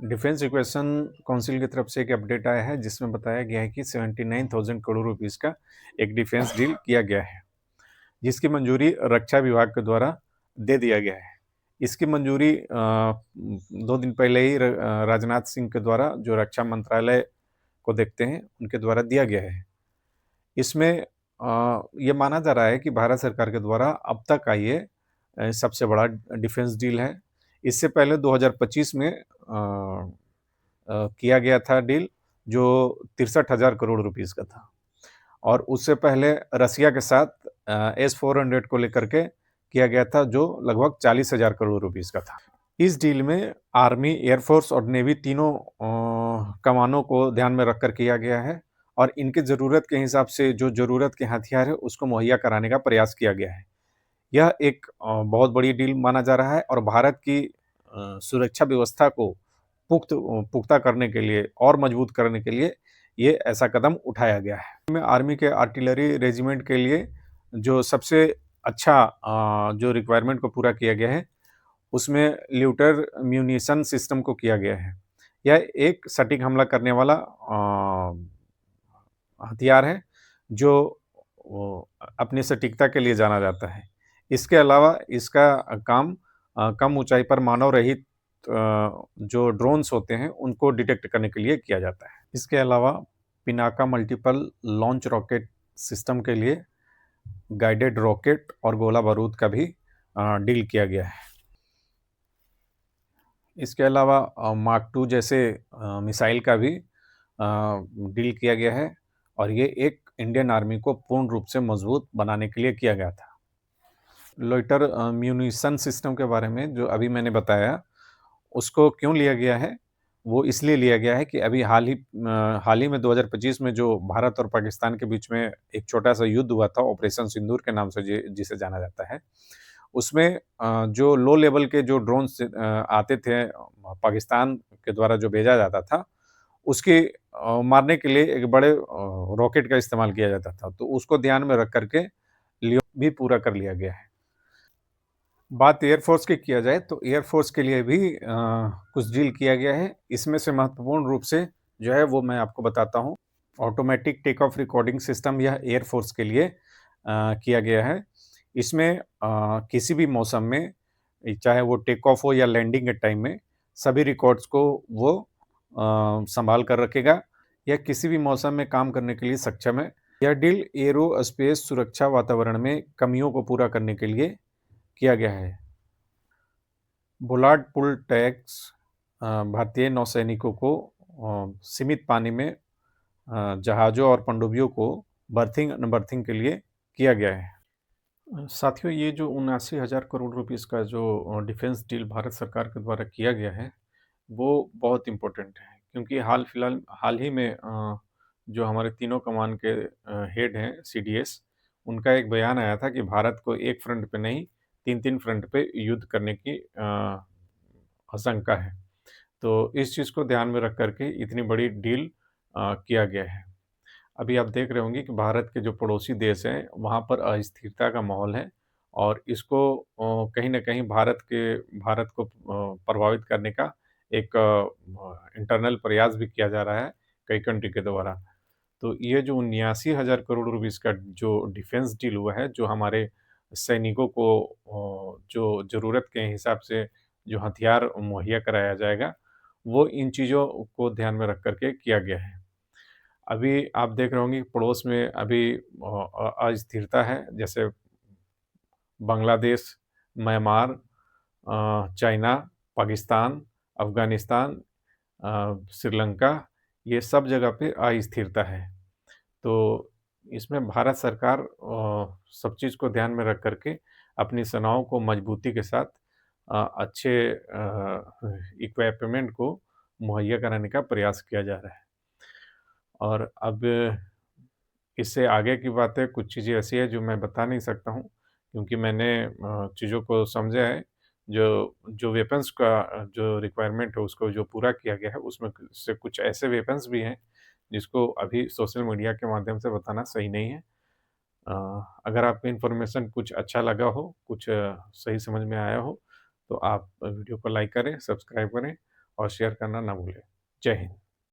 Defence equation council की तरफ से एक अपडेट आया है जिसमें बताया गया है कि 79,000 करोड़ रुपीस का एक डिफेंस डील किया गया है, जिसकी मंजूरी रक्षा विभाग के द्वारा दे दिया गया है। इसकी मंजूरी 2 दिन पहले ही राजनाथ सिंह के द्वारा, जो रक्षा मंत्रालय को देखते हैं, उनके द्वारा दिया गया है। इसमें ये माना जा रहा है कि भारत सरकार के द्वारा अब तक का ये सबसे बड़ा डिफेंस डील है। इससे पहले 2025 में किया गया था डील, जो 63,000 करोड़ रुपीस का था, और उससे पहले रसिया के साथ S-400 को लेकर के किया गया था, जो लगभग 40,000 करोड़ रुपीस का था। इस डील में आर्मी, एयरफोर्स और नेवी तीनों कमानों को ध्यान में रखकर किया गया है, और इनकी ज़रूरत के हिसाब से जो ज़रूरत के हथियार है उसको मुहैया कराने का प्रयास किया गया है। यह एक बहुत बड़ी डील माना जा रहा है, और भारत की सुरक्षा व्यवस्था को पुख्ता करने के लिए और मजबूत करने के लिए ये ऐसा कदम उठाया गया है। में आर्मी के आर्टिलरी रेजिमेंट के लिए जो सबसे अच्छा जो रिक्वायरमेंट को पूरा किया गया है, उसमें ल्यूटर म्यूनिशन सिस्टम को किया गया है। यह एक सटीक हमला करने वाला हथियार है, जो अपनी सटीकता के लिए जाना जाता है। इसके अलावा इसका काम कम ऊंचाई पर मानव रहित जो ड्रोन्स होते हैं उनको डिटेक्ट करने के लिए किया जाता है। इसके अलावा Pinaka multiple launch rocket system के लिए गाइडेड रॉकेट और गोला बारूद का भी डील किया गया है। इसके अलावा मार्क 2 जैसे मिसाइल का भी डील किया गया है, और ये एक इंडियन आर्मी को पूर्ण रूप से मजबूत बनाने के लिए किया गया था। लॉइटर म्यूनिशन सिस्टम के बारे में जो अभी मैंने बताया, उसको क्यों लिया गया है? वो इसलिए लिया गया है कि अभी हाल ही में 2025 में जो भारत और पाकिस्तान के बीच में एक छोटा-सा युद्ध हुआ था, ऑपरेशन सिंदूर के नाम से जिसे जाना जाता है। उसमें जो लो लेवल के जो ड्रोन्स आते थे, पाकिस्तान के द्वारा जो भेजा जाता था, उसके मारने के लिए एक बड़े रॉकेट का इस्तेमाल किया जाता था। तो उसको ध्यान में रख कर के लियो भी पूरा कर लिया गया है। बात एयरफोर्स की किया जाए तो एयरफोर्स के लिए भी कुछ डील किया गया है। इसमें से महत्वपूर्ण रूप से जो है वो मैं आपको बताता हूँ। Automatic take off recording system, यह एयरफोर्स के लिए किया गया है। इसमें किसी भी मौसम में, चाहे वो टेक ऑफ हो या लैंडिंग के टाइम में, सभी रिकॉर्ड्स को वो संभाल कर रखेगा। यह किसी भी मौसम में काम करने के लिए सक्षम है। यह डील एरोस्पेस सुरक्षा वातावरण में कमियों को पूरा करने के लिए किया गया है। बुलार्ड पुल टैक्स भारतीय नौसैनिकों को सीमित पानी में जहाज़ों और पनडुब्बियों को बर्थिंग अनबर्थिंग के लिए किया गया है। साथियों, ये जो 79,000 करोड़ रुपीस का जो डिफेंस डील भारत सरकार के द्वारा किया गया है, वो बहुत इम्पोर्टेंट है, क्योंकि हाल ही में जो हमारे तीनों कमान के हेड हैं, सीडीएस, उनका एक बयान आया था कि भारत को एक फ्रंट पे नहीं, 3-3 फ्रंट पे युद्ध करने की आशंका है। तो इस चीज़ को ध्यान में रख कर के इतनी बड़ी डील किया गया है। अभी आप देख रहे होंगे कि भारत के जो पड़ोसी देश हैं, वहाँ पर अस्थिरता का माहौल है, और इसको कहीं न कहीं भारत को प्रभावित करने का एक इंटरनल प्रयास भी किया जा रहा है कई कंट्री के द्वारा। तो ये जो 79,000 करोड़ रुपीस का जो डिफेंस डील हुआ है, जो हमारे सैनिकों को जो ज़रूरत के हिसाब से जो हथियार मुहैया कराया जाएगा, वो इन चीज़ों को ध्यान में रख कर के किया गया है। अभी आप देख रहे होंगे कि पड़ोस में अभी अस्थिरता है, जैसे बांग्लादेश, म्यांमार, चाइना, पाकिस्तान, अफ़गानिस्तान, श्रीलंका, ये सब जगह पे अस्थिरता है। तो इसमें भारत सरकार सब चीज़ को ध्यान में रख कर के अपनी सेनाओं को मजबूती के साथ अच्छे इक्विपमेंट को मुहैया कराने का प्रयास किया जा रहा है। और अब इससे आगे की बातें, कुछ चीज़ें ऐसी हैं जो मैं बता नहीं सकता हूँ, क्योंकि मैंने चीज़ों को समझा है। जो जो वेपन्स का जो रिक्वायरमेंट है उसको जो पूरा किया गया है, उसमें से कुछ ऐसे वेपन्स भी हैं जिसको अभी सोशल मीडिया के माध्यम से बताना सही नहीं है। अ, अगर आपको इन्फॉर्मेशन कुछ अच्छा लगा हो, कुछ सही समझ में आया हो, तो आप वीडियो को लाइक करें, सब्सक्राइब करें और शेयर करना ना भूलें। जय हिंद।